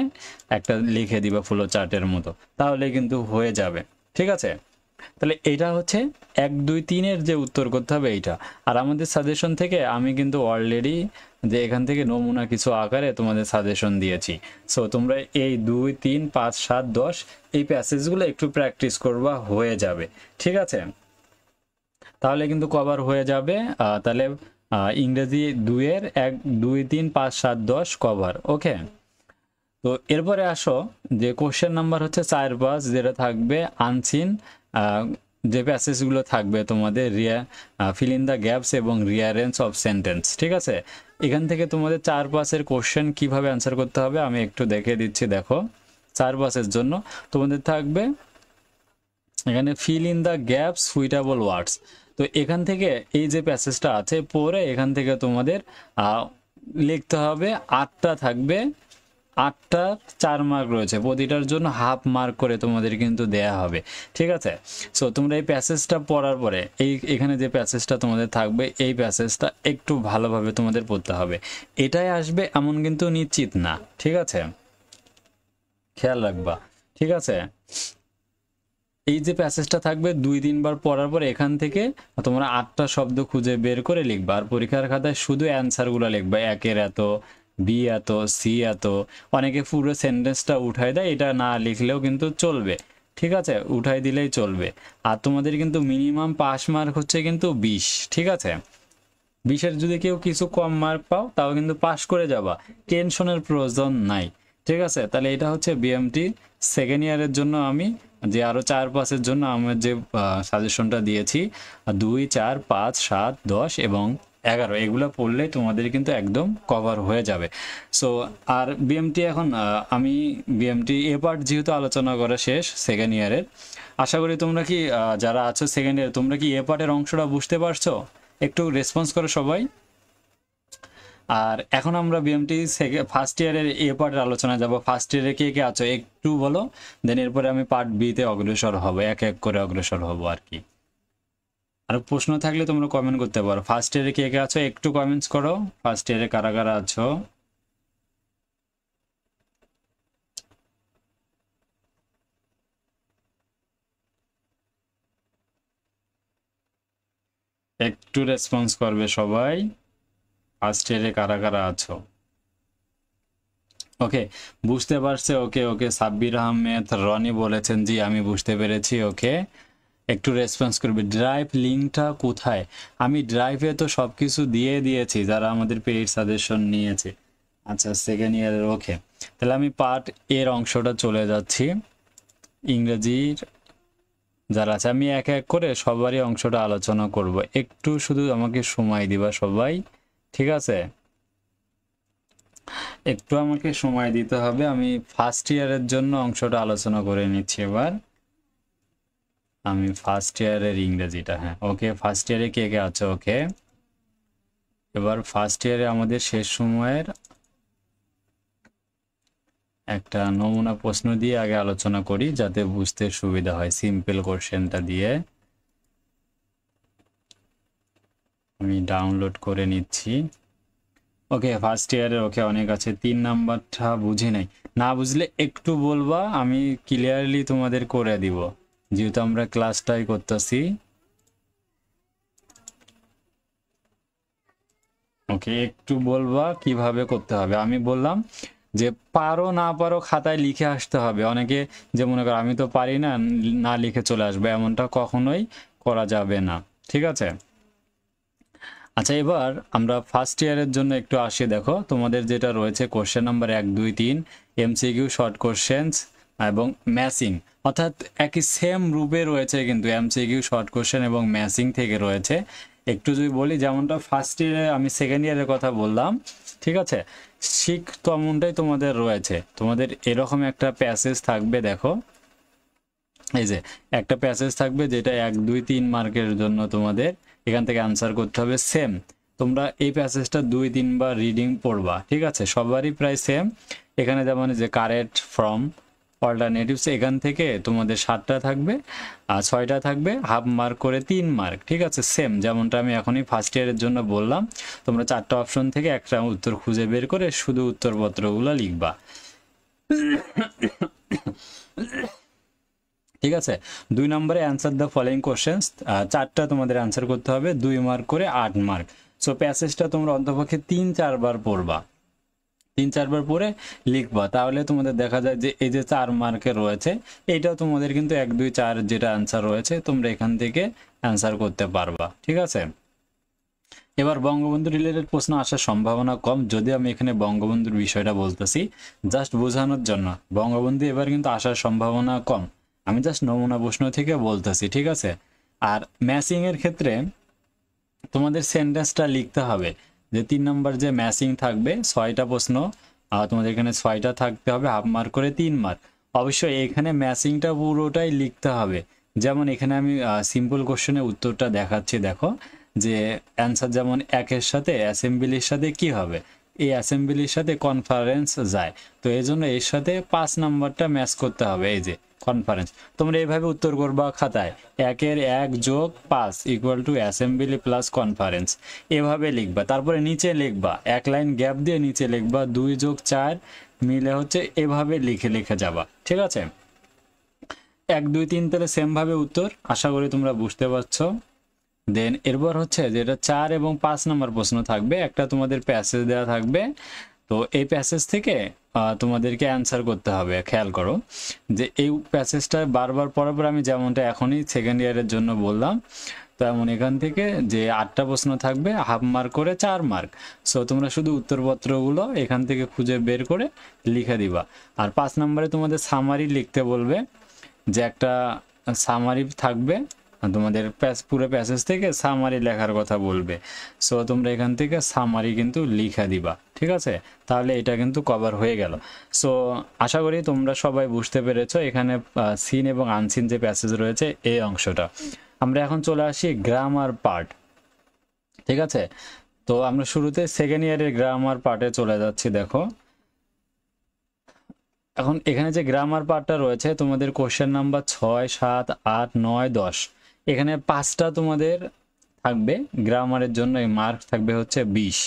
একটা লিখে দিবা ফ্লো চার্টের মতো, তাহলে কিন্তু হয়ে যাবে। ঠিক আছে, তাহলে এটা হচ্ছে 1 2 3-এর যে উত্তর করতে হবে এইটা। আর আমাদের সাজেশন থেকে আমি কিন্তু অলরেডি যে এখান থেকে নমুনা কিছু আকারে তোমাদের সাজেশন দিয়েছি। সো তোমরা এই 2 3 5 7 10 এই প্যাসেজগুলো একটু প্র্যাকটিস করবা, হয়ে যাবে। ঠিক আছে, তাহলে কিন্তু কভার হয়ে যাবে। তাহলে ইংরেজি 2-এর 1 2 3 5 7 10 কভার। ওকে, তো এরপরে আসো যে কোশ্চেন নাম্বার হচ্ছে 4-5, যেটা থাকবে আনসিন, যে প্যাসেজগুলো থাকবে তোমাদের ফিল ইন দ্য গ্যাপস এবং রিয়ারেঞ্জ অফ সেন্টেন্স। ঠিক আছে, এখান থেকে তোমাদের 4-5-এর কোশ্চেন কিভাবে অ্যান্সার করতে হবে আমি একটু দেখে দিচ্ছি। দেখো 4-5-এর জন্য তোমাদের থাকবে এখানে fill in the gaps suitable words. তো এখান থেকে এই যে প্যাসেজটা আছে পরে এখান থেকে তোমাদের লিখতে হবে, 8টা থাকবে, 8টা 4 মার্ক রয়েছে, প্রতিটার জন্য হাফ মার্ক করে তোমাদের কিন্তু দেয়া হবে। ঠিক আছে, সো তোমরা এই প্যাসেজটা পড়ার পরে এখানে যে প্যাসেজটা তোমাদের থাকবে এই প্যাসেজটা একটু ভালোভাবে তোমাদের পড়তে হবে। এটাই আসবে এমন কিন্তু নিশ্চিত না। ঠিক আছে, খেয়াল রাখবা। ঠিক আছে, এই যে প্যাসেজটা থাকবে 2-3 বার পড়ার পর এখান থেকে তোমরা 8টা শব্দ খুঁজে বের করে লিখবা, আর পরীক্ষার খাতায় শুধু অ্যান্সারগুলো লিখবা, 1-এর এত, বি এত, সি এত। অনেকে পুরো সেন্টেন্সটা উঠাই দেয়, এটা না লিখলেও কিন্তু চলবে। ঠিক আছে, উঠাই দিলেই চলবে। আর তোমাদের কিন্তু মিনিমাম পাস মার্ক হচ্ছে কিন্তু 20। ঠিক আছে, 20-এর যদি কেউ কিছু কম মার্ক পাও তাও কিন্তু পাস করে যাবা, টেনশনের প্রয়োজন নাই। ঠিক আছে, তাহলে এটা হচ্ছে বিএমটি সেকেন্ড ইয়ারের জন্য আমি যে আরো 4-5-এর জন্য আমার যে সাজেশনটা দিয়েছি, 2 4 5 7 10 এবং 11 এগুলো পড়লে তোমাদের কিন্তু একদম কভার হয়ে যাবে। সো আর বিএমটি এখন আমি বিএমটি এ পার্ট যেহেতু আলোচনা করা শেষ সেকেন্ড ইয়ারের, আশা করি তোমরা কি যারা আছো সেকেন্ড ইয়ার তোমরা কি এ পার্টের অংশটা বুঝতে পারছো? একটু রেসপন্স করো সবাই। আর এখন আমরা বিএমটি ফার্স্ট ইয়ারের এ পার্টের আলোচনা যাব। ফার্স্ট ইয়ারে কে কে আছো একটু বলো, দেন এরপরে আমি পার্ট বি তে অগ্রসর হব, এক এক করে অগ্রসর হব আর কি। আর প্রশ্ন থাকলে তোমরা কমেন্ট করতে পারো। ফার্স্ট ইয়ারে কে কে আছো একটু কমেন্টস করো, ফার্স্ট ইয়ারে কারা কারা আছো। একটু রেসপন্স করবে সবাই, ফার্স্ট ইয়ারে কারা কারা আছো। ওকে, বুঝতে পারছে। ওকে ওকে, সাব্বির আহমেদ, রনি বলেছেন জি আমি বুঝতে পেরেছি। ওকে, একটু রেসপন্স করবে। ড্রাইভ লিঙ্কটা কোথায়? আমি ড্রাইভে তো সব কিছু দিয়ে দিয়েছি যারা আমাদের পেইড সাজেশন নিয়েছে। আচ্ছা, সেকেন্ড ইয়ারের। ওকে, তাহলে আমি পার্ট এর অংশটা চলে যাচ্ছি। ইংরেজির যারা আছে, আমি এক এক করে সবারই অংশটা আলোচনা করব, একটু শুধু আমাকে সময় দিবা সবাই, ঠিক আছে? একটু আমাকে সময় দিতে হবে, আমি ফার্স্ট ইয়ারের জন্য অংশটা আলোচনা করে নিচ্ছি এবার। আমি ফার্স্ট ইয়ারের ইংরেজিটা, হ্যাঁ ওকে, ফার্স্ট ইয়ারে কে কে আছে? ওকে, এবার ফার্স্ট ইয়ারে আমাদের শেষ সময়ের একটা নমুনা প্রশ্ন দিয়ে আগে আলোচনা করি যাতে বুঝতে সুবিধা হয়। সিম্পল কোশ্চেনটা দিয়ে আমি ডাউনলোড করে নিচ্ছি। ওকে, ফার্স্ট ইয়ারের ওকে অনেক আছে। 3 নাম্বারটা বুঝি নাই, না বুঝলে একটু বলবা, আমি ক্লিয়ারলি তোমাদের করে দিব, যেহেতু আমরা ক্লাসটাই করতেছি। ওকে, একটু বলবা কিভাবে করতে হবে। আমি বললাম যে পারো না পারো খাতায় লিখে আসতে হবে। অনেকে যে মনে করো আমি তো পারি না, না লিখে চলে আসবে, এমনটা কখনোই করা যাবে না, ঠিক আছে? আচ্ছা, এবার আমরা ফার্স্ট ইয়ারের জন্য একটু আসি। দেখো তোমাদের যেটা রয়েছে question number 1 2 3 MCQ short questions এবং ম্যাচিং, অর্থাৎ একই সেম রূপে রয়েছে, কিন্তু এমসিকিউ শর্ট কোশ্চেন এবং ম্যাচিং থেকে রয়েছে। একটু যদি বলি, যেমনটা ফার্স্ট ইয়ারে আমি সেকেন্ড ইয়ারের কথা বললাম, ঠিক আছে, ঠিক তেমনটাই তোমাদের রয়েছে। তোমাদের এরকম একটা প্যাসেজ থাকবে, দেখো এই যে একটা প্যাসেজ থাকবে যেটা 1 2 3 মার্কের জন্য তোমাদের এখান থেকে আনসার করতে হবে সেম। তোমরা এই প্যাসেজটা 2 3 বার রিডিং পড়বা, ঠিক আছে? সবারই প্রায় সেম। এখানে যেমন যে কারেক্ট, ফ্রম, অল্টারনেটিভস, এখান থেকে তোমাদের 7টা থাকবে আর 6টা থাকবে হাফ মার্ক করে 3 মার্ক, ঠিক আছে? সেম যেমনটা আমি এখনই ফার্স্ট ইয়ারের জন্য বললাম। তোমরা 4টা অপশন থেকে একটা উত্তর খুঁজে বের করে শুধু উত্তরপত্রগুলো লিখবা, ঠিক আছে? 2 নম্বরে অ্যান্সার দ্য ফলোইং কোশ্চেন্স, 4টা তোমাদের অ্যান্সার করতে হবে, 2 মার্ক করে 8 মার্ক। সো প্যাসেজটা তোমরা অন্তপক্ষে 3-4 বার পড়বা, 3-4 বার পড়ে লিখবা, তাহলে তোমাদের দেখা যায় যে এই যে 4 মার্কের রয়েছে, এইটাও তোমাদের কিন্তু 1 2 4 যেটা অ্যান্সার রয়েছে তোমরা এখান থেকে অ্যান্সার করতে পারবা, ঠিক আছে? এবার বঙ্গবন্ধু রিলেটেড প্রশ্ন আসার সম্ভাবনা কম, যদি আমি এখানে বঙ্গবন্ধুর বিষয়টা বলতেছি জাস্ট বোঝানোর জন্য। বঙ্গবন্ধু এবার কিন্তু আসার সম্ভাবনা কম, আমি জাস্ট নমুনা প্রশ্ন থেকে বলতেছি, ঠিক আছে? আর ম্যাচিং এর ক্ষেত্রে তোমাদের সেন্টেন্সটা লিখতে হবে, যে 3 নম্বর যে ম্যাচিং থাকবে 6টা প্রশ্ন, তোমাদের এখানে 6টা থাকতে হবে, হাফ মার্ক করে 3 মার্ক। অবশ্যই এখানে ম্যাচিংটা পুরোটাই লিখতে হবে। যেমন এখানে আমি সিম্পল কোশ্চেনের উত্তরটা দেখাচ্ছি, দেখো যে অ্যান্সার যেমন 1-এর সাথে অ্যাসেম্বলির সাথে কি হবে, এই অ্যাসেম্বলির সাথে কনফারেন্স যায়, তো এই জন্য এর সাথে 5 নাম্বারটা ম্যাচ করতে হবে, এই যে কনফারেন্স। তোমরা এইভাবে উত্তর করবা খাতায়, 1-এর 1 যোগ 5 equal to assembly plus conference, এভাবে লিখবা। তারপরে নিচে লিখবা, 1 লাইন গ্যাপ দিয়ে নিচে লিখবা 2 যোগ 4 মিলে হচ্ছে, এভাবে লিখে লিখে যাবা, ঠিক আছে? 1 2 3 তাহলে সেম ভাবে উত্তর, আশা করি তোমরা বুঝতে পারছো। দেন এরপর হচ্ছে যেটা 4 এবং 5 নম্বর প্রশ্ন থাকবে, একটা তোমাদের প্যাসেজ দেওয়া থাকবে, তো এই প্যাসেজ থেকে তোমাদেরকে অ্যান্সার করতে হবে। খেয়াল করো যে এই প্যাসেজটা বারবার পড়ার পর, আমি যেমনটা এখনই সেকেন্ড ইয়ারের জন্য বললাম, তো এমন এখান থেকে যে 8টা প্রশ্ন থাকবে হাফ মার্ক করে 4 মার্ক। সো তোমরা শুধু উত্তরপত্রগুলো এখান থেকে খুঁজে বের করে লিখে দিবা। আর 5 নম্বরে তোমাদের সামারি লিখতে বলবে, যে একটা সামারি থাকবে, তোমাদের পুরো প্যাসেজ থেকে সামারি লেখার কথা বলবে। সো তোমরা এখান থেকে সামারি কিন্তু লিখে দিবা, ঠিক আছে? তাহলে এটা কিন্তু কভার হয়ে গেল। সো আশা করি তোমরা সবাই বুঝতে পেরেছো এখানে সিন এবং আনসিন যে প্যাসেজ রয়েছে এই অংশটা। আমরা এখন চলে আসি গ্রামার পার্ট, ঠিক আছে? তো আমরা শুরুতে সেকেন্ড ইয়ারের গ্রামার পার্টে চলে যাচ্ছি। দেখো এখন এখানে যে গ্রামার পার্টটা রয়েছে, তোমাদের কোশ্চেন নাম্বার 6 7 8 9 10, এখানে 5টা তোমাদের থাকবে গ্রামারের জন্য, মার্ক থাকবে হচ্ছে 20।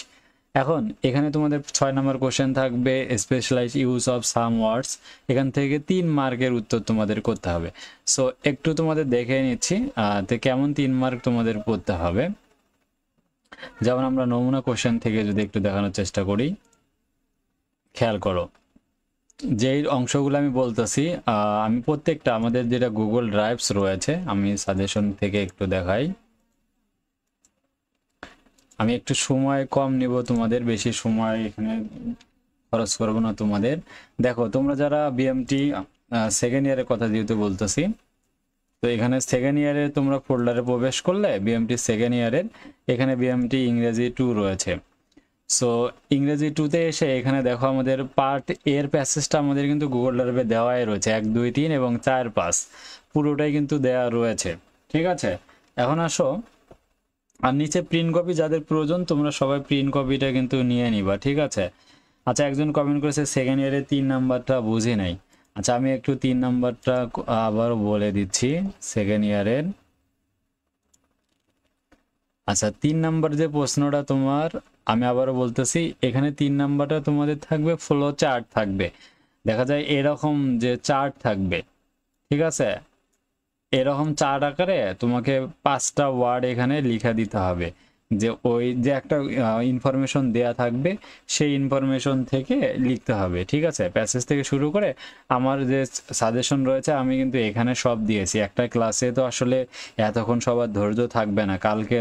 এখন এখানে তোমাদের 6 নম্বর কোশ্চেন থাকবে স্পেশালাইজ ইউজ অফ সাম ওয়ার্ডস, এখান থেকে 3 মার্কের উত্তর তোমাদের করতে হবে। সো একটু তোমাদের দেখে নিচ্ছি তো কেমন 3 মার্ক তোমাদের করতে হবে। যেমন আমরা নমুনা কোশ্চেন থেকে যদি একটু দেখানোর চেষ্টা করি, খেয়াল করো যে অংশগুলো আমি বলতেছি, আমি প্রত্যেকটা আমাদের যেটা গুগল ড্রাইভস রয়েছে, আমি সাজেশন থেকে একটু দেখাই। আমি একটু সময় কম নিব, তোমাদের বেশি সময় এখানে খরচ করব না তোমাদের। দেখো তোমরা যারা বিএমটি সেকেন্ড ইয়ারের কথা যেহেতু বলতেছি, তো এখানে সেকেন্ড ইয়ারে তোমরা ফোল্ডারে প্রবেশ করলে বিএমটি সেকেন্ড ইয়ারের এখানে বিএমটি ইংরেজি 2 রয়েছে। সো ইংরেজি 2তে এসে এখানে দেখো আমাদের পার্ট এর প্যাসেজটা আমাদের কিন্তু গুগল ড্রাইভে দেওয়াই রয়েছে, 1 2 3 এবং 4 5 পুরোটাই কিন্তু দেওয়া রয়েছে। ঠিক আছে, এখন আসো, আর নিচে প্রিন্ট কপি যাদের প্রয়োজন তোমরা সবাই প্রিন্ট কপিটা কিন্তু নিয়ে নিবা। ঠিক আছে, আচ্ছা একজন কমেন্ট করেছে সেকেন্ড ইয়ারের 3 নাম্বারটা বুঝি নাই। আচ্ছা আমি একটু 3 নাম্বারটা আবার বলে দিচ্ছি সেকেন্ড ইয়ারের। আচ্ছা 3 নাম্বার যে প্রশ্নটা তোমার, আমি আবারও বলতেছি, এখানে 3 নাম্বারটা তোমাদের থাকবে ফ্লো চার্ট থাকবে। দেখা যায় এরকম যে চার্ট থাকবে, ঠিক আছে, এরকম চার্ট আকারে তোমাকে 5টা ওয়ার্ড এখানে লিখে দিতে হবে, যে ওই যে একটা ইনফরমেশন দেয়া থাকবে সেই ইনফরমেশন থেকে লিখতে হবে। ঠিক আছে, প্যাসেজ থেকে শুরু করে আমার যে সাজেশন রয়েছে আমি কিন্তু এখানে সব দিয়েছি। একটা ক্লাসে তো আসলে এতক্ষণ সবার ধৈর্য থাকবে না, কালকে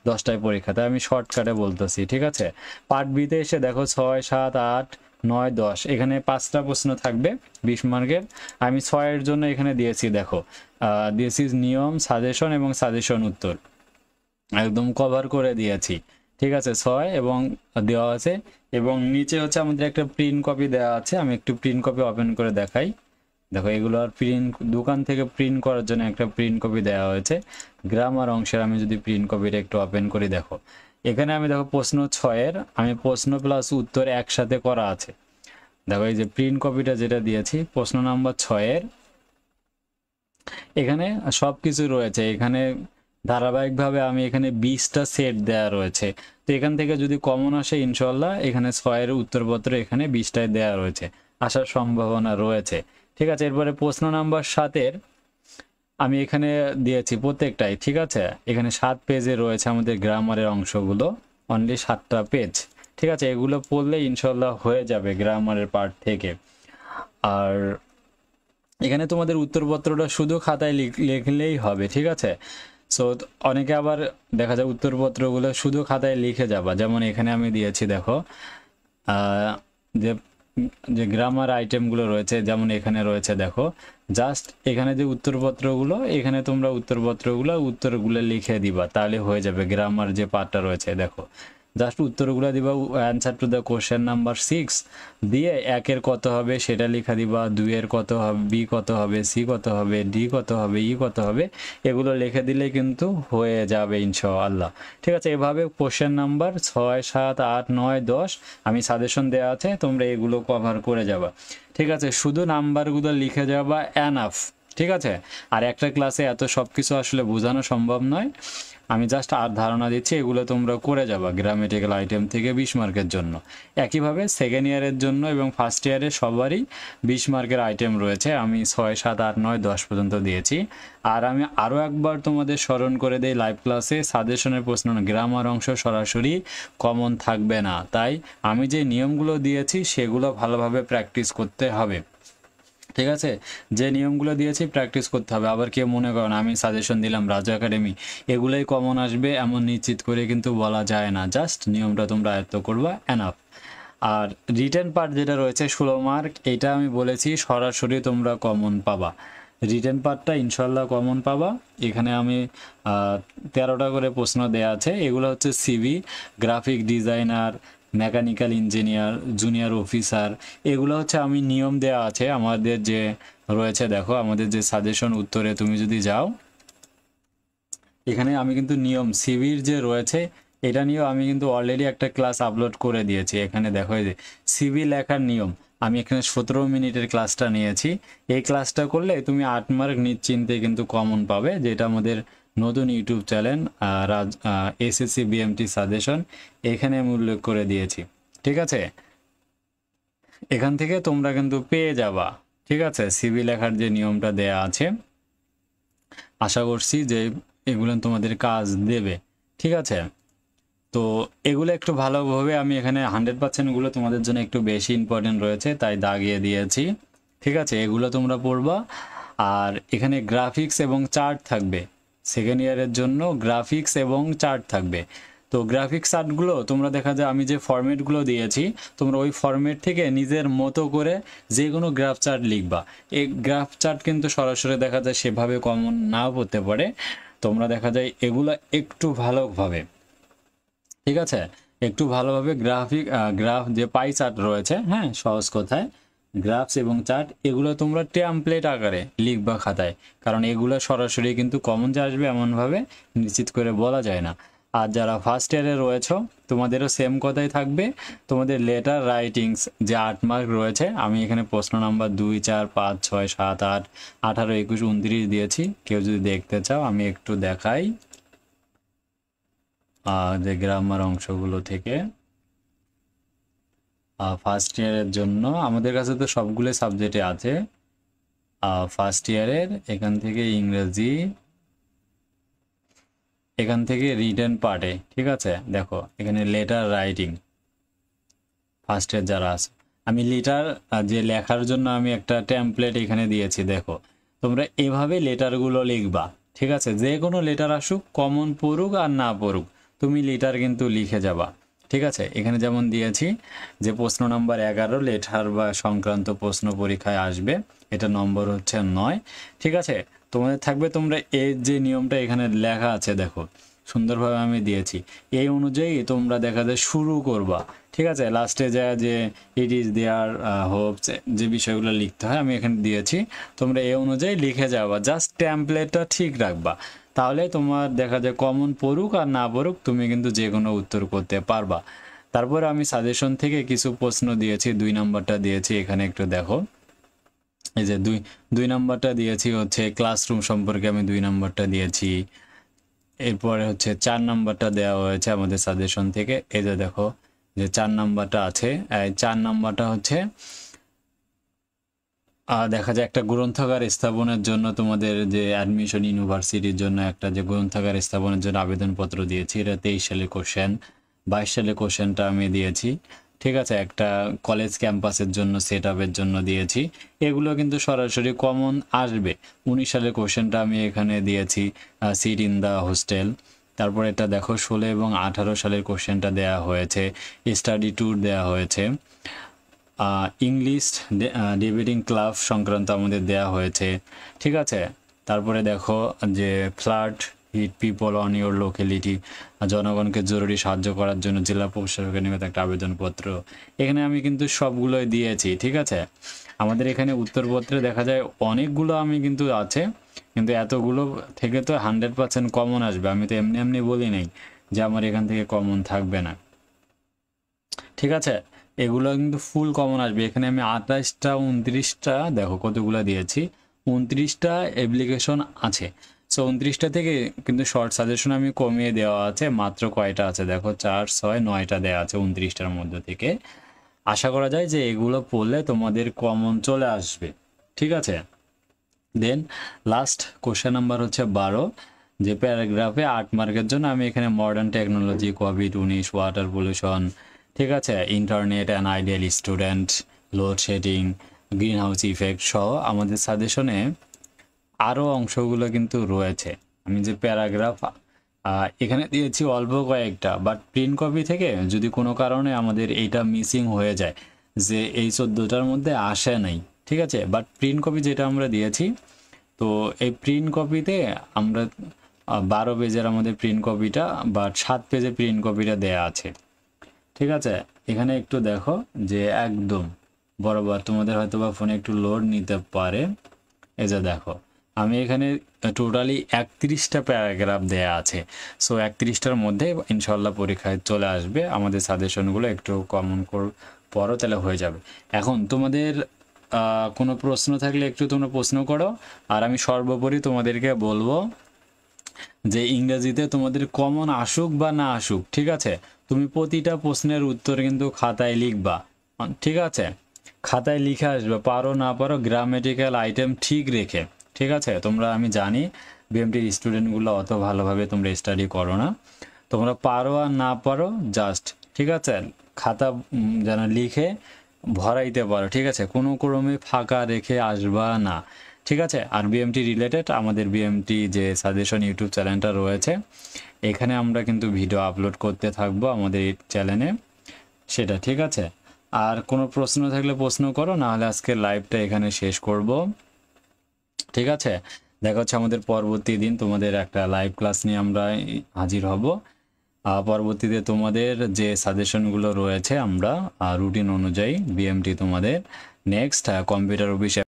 10টায় পরীক্ষা, তাই আমি শর্টকাটে বলতেছি। ঠিক আছে, পার্ট বিতে এসে দেখো 6 7 8 9 10 এখানে 5টা প্রশ্ন থাকবে 20 মার্কের। আমি 6 এর জন্য এখানে দিয়েছি, দেখো দিয়েছি নিয়ম, সাজেশন এবং সাজেশন উত্তর একদম কভার করে দিয়েছি। ঠিক আছে, 6 এবং দেওয়া আছে, এবং নিচে হচ্ছে আমাদের একটা প্রিন্ট কপি দেওয়া আছে। আমি একটু প্রিন্ট কপি ওপেন করে দেখাই। দেখো এগুলো আর প্রিন্ট, দোকান থেকে প্রিন্ট করার জন্য একটা প্রিন্ট কপি দেওয়া হয়েছে গ্রামার অংশের। আমি যদি প্রিন্ট কপিটা একটু ওপেন করি, দেখো এখানে আমি দেখো প্রশ্ন 6-এর আমি প্রশ্ন প্লাস উত্তর একসাথে করা আছে। দেখো এই যে প্রিন্ট কপিটা যেটা দিয়েছি প্রশ্ন নাম্বার 6-এর এখানে সব কিছু রয়েছে। এখানে ধারাবাহিকভাবে আমি এখানে 20টা সেট দেওয়া রয়েছে। তো এখান থেকে যদি কমন আসে ইনশাল্লাহ এখানে 6-এর উত্তরপত্র এখানে 20টায় দেওয়া রয়েছে, আসার সম্ভাবনা রয়েছে। ঠিক আছে, এরপরে প্রশ্ন নাম্বার 7-এর আমি এখানে দিয়েছি প্রত্যেকটাই। ঠিক আছে, এখানে 7 পেজে রয়েছে আমাদের গ্রামারের অংশগুলো, অনলি 7টা পেজ। ঠিক আছে, এগুলো পড়লে ইনশাল্লাহ হয়ে যাবে গ্রামারের পার্ট থেকে। আর এখানে তোমাদের উত্তরপত্রটা শুধু খাতায় লিখলেই হবে। ঠিক আছে, সো অনেকে আবার দেখা যায় উত্তরপত্রগুলো শুধু খাতায় লিখে যাবা, যেমন এখানে আমি দিয়েছি দেখো যে যে গ্রামার আইটেমগুলো রয়েছে, যেমন এখানে রয়েছে দেখো জাস্ট এখানে যে উত্তরপত্রগুলো, এখানে তোমরা উত্তরগুলো লিখে দিবা, তাহলে হয়ে যাবে। গ্রামার যে পার্টটা রয়েছে দেখো জাস্ট উত্তরগুলো দিবা, answer to the question number 6 দিয়ে 1-এর কত হবে সেটা লিখা দিবা, 2-এর কত হবে, বি কত হবে, সি কত হবে, ডি কত হবে, ই কত হবে, এগুলো লিখে দিলে কিন্তু হয়ে যাবে ইনশাআল্লাহ। ঠিক আছে, এভাবে কোশ্চেন নাম্বার 6 7 8 9 10 আমি সাজেশন দেওয়া আছে, তোমরা এগুলো কভার করে যাবা। ঠিক আছে, শুধু নাম্বারগুলো লিখে যাবা এনাফ। ঠিক আছে, আর একটা ক্লাসে এত সব কিছু আসলে বোঝানো সম্ভব নয়, আমি জাস্ট আর ধারণা দিচ্ছি, এগুলো তোমরা করে যাবা গ্রামেটিক্যাল আইটেম থেকে 20 মার্কের জন্য। একইভাবে সেকেন্ড ইয়ারের জন্য এবং ফার্স্ট ইয়ারে সবারই 20 মার্কের আইটেম রয়েছে। আমি 6 7 8 9 10 পর্যন্ত দিয়েছি। আর আমি আরও একবার তোমাদের স্মরণ করে দেই, লাইভ ক্লাসে সাজেশনের প্রশ্ন গ্রামার অংশ সরাসরি কমন থাকবে না, তাই আমি যে নিয়মগুলো দিয়েছি সেগুলো ভালোভাবে প্র্যাকটিস করতে হবে। ঠিক আছে, যে নিয়মগুলো দিয়েছি প্র্যাকটিস করতে হবে। আবার কেউ মনে করেন আমি সাজেশন দিলাম রাজু একাডেমি এগুলোই কমন আসবে এমন নিশ্চিত করে কিন্তু বলা যায় না, জাস্ট নিয়মটা তোমরা আয়ত্ত করবা এনাফ। আর রিটেন পার্ট যেটা রয়েছে 16 মার্ক, এটা আমি বলেছি সরাসরি তোমরা কমন পাবা। রিটেন পার্টটা ইনশাল্লাহ কমন পাবা। এখানে আমি 13টা করে প্রশ্ন দেয়া আছে। এগুলো হচ্ছে CV, graphic designer, mechanical engineer, junior officer, এগুলো হচ্ছে আমি নিয়ম দেওয়া আছে আমাদের যে রয়েছে। দেখো আমাদের যে সাজেশন উত্তরে তুমি যদি যাও, এখানে আমি কিন্তু নিয়ম সিভির যে রয়েছে এটা নিয়েও আমি কিন্তু অলরেডি একটা ক্লাস আপলোড করে দিয়েছি। এখানে দেখো এই যে সিভি লেখার নিয়ম, আমি এখানে 17 মিনিটের ক্লাসটা নিয়েছি। এই ক্লাসটা করলে তুমি 8 মার্ক নিশ্চিন্তে কিন্তু কমন পাবে, যেটা আমাদের নতুন YouTube channel SSC BMT suggestion, এখানে আমি উল্লেখ করে দিয়েছি। ঠিক আছে, এখান থেকে তোমরা কিন্তু পেয়ে যাবা। ঠিক আছে, সিভি লেখার যে নিয়মটা দেয়া আছে, আশা করছি যে এগুলো তোমাদের কাজ দেবে। ঠিক আছে, তো এগুলো একটু ভালোভাবে আমি এখানে 100% গুলো তোমাদের জন্য একটু বেশি ইম্পর্টেন্ট রয়েছে তাই দাগিয়ে দিয়েছি। ঠিক আছে, এগুলো তোমরা পড়বা। আর এখানে গ্রাফিক্স এবং চার্ট থাকবে, সেকেন্ড ইয়ারের জন্য গ্রাফিক্স এবং চার্ট থাকবে। তো গ্রাফিক চার্টগুলো তোমরা দেখা যায় আমি যে ফরম্যাটগুলো দিয়েছি তোমরা ওই ফরম্যাট থেকে নিজের মতো করে যে কোনো গ্রাফ চার্ট লিখবা। এই গ্রাফ চার্ট কিন্তু সরাসরি দেখা যায় সেভাবে কমন নাও হতে পারে, তোমরা দেখা যায় এগুলো একটু ভালোভাবে, ঠিক আছে, একটু ভালোভাবে গ্রাফ যে পাই চার্ট রয়েছে, হ্যাঁ সহজ কথায় গ্রাফস এবং চার্ট এগুলো তোমরা টেমপ্লেট আকারে লিখবা খাতায়, কারণ এগুলো সরাসরি কিন্তু কমন যে আসবে এমনভাবে নিশ্চিত করে বলা যায় না। আর যারা ফার্স্ট ইয়ারে রয়েছে তোমাদেরও সেম কথাই থাকবে, তোমাদের লেটার রাইটিংস যে 8 মার্ক রয়েছে, আমি এখানে প্রশ্ন নাম্বার 2, 4, 5, 6, 7, 8, 18, 21, 29 দিয়েছি। কেউ যদি দেখতে চাও আমি একটু দেখাই যে গ্রামার অংশগুলো থেকে। ফার্স্ট ইয়ারের জন্য আমাদের কাছে তো সবগুলো সাবজেক্টে আছে। ফার্স্ট ইয়ারের এখান থেকে ইংরেজি, এখান থেকে রিটেন পার্টে, ঠিক আছে, দেখো এখানে লেটার রাইটিং ফার্স্ট ইয়ার যারা আছে, আমি লেটার যে লেখার জন্য আমি একটা টেমপ্লেট এখানে দিয়েছি। দেখো তোমরা এভাবে লেটারগুলো লিখবা, ঠিক আছে, যে কোনো লেটার আসুক, কমন পড়ুক আর না পড়ুক, তুমি লেটার কিন্তু লিখে যাবা, ঠিক আছে। এখানে যেমন দিয়েছি যে প্রশ্ন নাম্বার 11 লেটার বা সংক্রান্ত প্রশ্ন পরীক্ষায় আসবে, এটা নম্বর হচ্ছে 9, ঠিক আছে। তোমাদের থাকবে, তোমরা এই যে নিয়মটা এখানে লেখা আছে দেখো সুন্দরভাবে আমি দিয়েছি, এই অনুযায়ী তোমরা দেখা যায় শুরু করবা, ঠিক আছে। লাস্টে যায় যে ইট ইজ দেয়ার হোপস যে বিষয়গুলো লিখতে হয় আমি এখানে দিয়েছি, তোমরা এই অনুযায়ী লিখে যাবা, জাস্ট টেমপ্লেটটা ঠিক রাখবা, তাহলে তোমার দেখা যায় কমন পড়ুক আর না পড়ুক তুমি কিন্তু যে কোনো উত্তর করতে পারবা। তারপর আমি সাজেশন থেকে কিছু প্রশ্ন দিয়েছি, 2 নাম্বারটা দিয়েছি এখানে একটু দেখো, এই যে দুই নাম্বারটা দিয়েছি হচ্ছে ক্লাসরুম সম্পর্কে, আমি 2 নাম্বারটা দিয়েছি। এরপরে হচ্ছে 4 নাম্বারটা দেওয়া হয়েছে আমাদের সাজেশন থেকে, এই যে দেখো যে 4 নাম্বারটা আছে, 4 নাম্বারটা হচ্ছে দেখা যায় একটা গ্রন্থাগার স্থাপনের জন্য তোমাদের যে অ্যাডমিশন ইউনিভার্সিটির জন্য একটা যে গ্রন্থাগার স্থাপনের জন্য আবেদনপত্র দিয়েছি, এটা 23 সালে কোশ্চেন, 22 সালে কোশ্চেনটা আমি দিয়েছি, ঠিক আছে। একটা কলেজ ক্যাম্পাসের জন্য সেট আপের জন্য দিয়েছি, এগুলো কিন্তু সরাসরি কমন আসবে। 19 সালের কোশ্চেনটা আমি এখানে দিয়েছি, সিট ইন দ্য হোস্টেল। তারপর এটা দেখো 16 এবং 18 সালের কোশ্চেনটা দেওয়া হয়েছে, স্টাডি ট্যুর দেওয়া হয়েছে, ইংলিশ ডিবেটিং ক্লাব সংক্রান্ত আমাদের দেয়া হয়েছে, ঠিক আছে। তারপরে দেখো যে flood hit people on your locality, জনগণকে জরুরি সাহায্য করার জন্য জেলা প্রশাসকের নিকট একটা আবেদনপত্র, এখানে আমি কিন্তু সবগুলোই দিয়েছি, ঠিক আছে। আমাদের এখানে উত্তরপত্রে দেখা যায় অনেকগুলো আমি কিন্তু আছে, কিন্তু এতগুলো থেকে তো 100% কমন আসবে, আমি তো এমনি এমনি বলি নাই যে আমার এখান থেকে কমন থাকবে না, ঠিক আছে। এগুলো কিন্তু ফুল কমন আসবে। এখানে আমি 28টা 29টা দেখো কতগুলো দিয়েছি, 29টা অ্যাপ্লিকেশন আছে। সো 29টা থেকে কিন্তু শর্ট সাজেশন আমি কমিয়ে দেওয়া আছে, মাত্র কয়টা আছে দেখো 4, 6, 9টা দেওয়া আছে 29টার মধ্যে থেকে। আশা করা যায় যে এগুলো পড়লে তোমাদের কমন চলে আসবে, ঠিক আছে। দেন লাস্ট কোশ্চেন নাম্বার হচ্ছে 12, যে প্যারাগ্রাফে 8 মার্কের জন্য আমি এখানে modern technology, COVID-19, water pollution, ঠিক আছে, internet and ideal student, load shedding, green house effect সহ আমাদের সাজেশনে আরও অংশগুলো কিন্তু রয়েছে। আমি যে প্যারাগ্রাফ এখানে দিয়েছি অল্প কয়েকটা, বাট প্রিন্ট কপি থেকে যদি কোনো কারণে আমাদের এইটা মিসিং হয়ে যায় যে এই 14টার মধ্যে আসে নাই, ঠিক আছে, বাট প্রিন্ট কপি যেটা আমরা দিয়েছি, তো এই প্রিন্ট কপিতে আমরা 12 পেজের আমাদের প্রিন্ট কপিটা বা 7 পেজের প্রিন্ট কপিটা দেয়া আছে, ঠিক আছে। এখানে একটু দেখো যে একদম বরাবর তোমাদের হয়তো বা ফোনে একটু লোড নিতে পারে, এই যে দেখো আমি এখানে টোটালি 31টা প্যারাগ্রাফ দেয়া আছে। সো 31টার মধ্যে ইনশাল্লাহ পরীক্ষায় চলে আসবে, আমাদের সাজেশনগুলো একটু কমন পড়ো তাহলে হয়ে যাবে। এখন তোমাদের কোনো প্রশ্ন থাকলে একটু তোমরা প্রশ্ন করো, আর আমি সর্বোপরি তোমাদেরকে বলবো যে ইংরেজিতে তোমাদের কমন আসুক বা না আসুক, ঠিক আছে, তুমি প্রতিটা প্রশ্নের উত্তর কিন্তু খাতায় লিখবা, ঠিক আছে, খাতায় লিখে আসবে, পারো না পারো গ্রামেটিক্যাল আইটেম ঠিক রেখে, ঠিক আছে। তোমরা আমি জানি বিএমটির স্টুডেন্টগুলো অত ভালোভাবে তোমরা স্টাডি করো না, তোমরা পারো আর না পারো জাস্ট, ঠিক আছে, খাতা যেন লিখে ভরাইতে পারো, ঠিক আছে, কোনো ক্রমে ফাঁকা রেখে আসবা না। ঠিক আছে। আর বিএমটি রিলেটেড আমাদের বিএমটি যে সাজেশন ইউটিউব চ্যানেলটা রয়েছে, এখানে আমরা কিন্তু ভিডিও আপলোড করতে থাকবো আমাদের এই চ্যানেলে, সেটা ঠিক আছে। আর কোনো প্রশ্ন থাকলে প্রশ্ন করো, নাহলে আজকে লাইভটা এখানে শেষ করব, ঠিক আছে। দেখা হচ্ছে আমাদের পরবর্তী দিন, তোমাদের একটা লাইভ ক্লাস নিয়ে আমরা হাজির হব। পরবর্তীতে তোমাদের যে সাজেশনগুলো রয়েছে আমরা রুটিন অনুযায়ী বিএমটি তোমাদের নেক্সট কম্পিউটার অফিস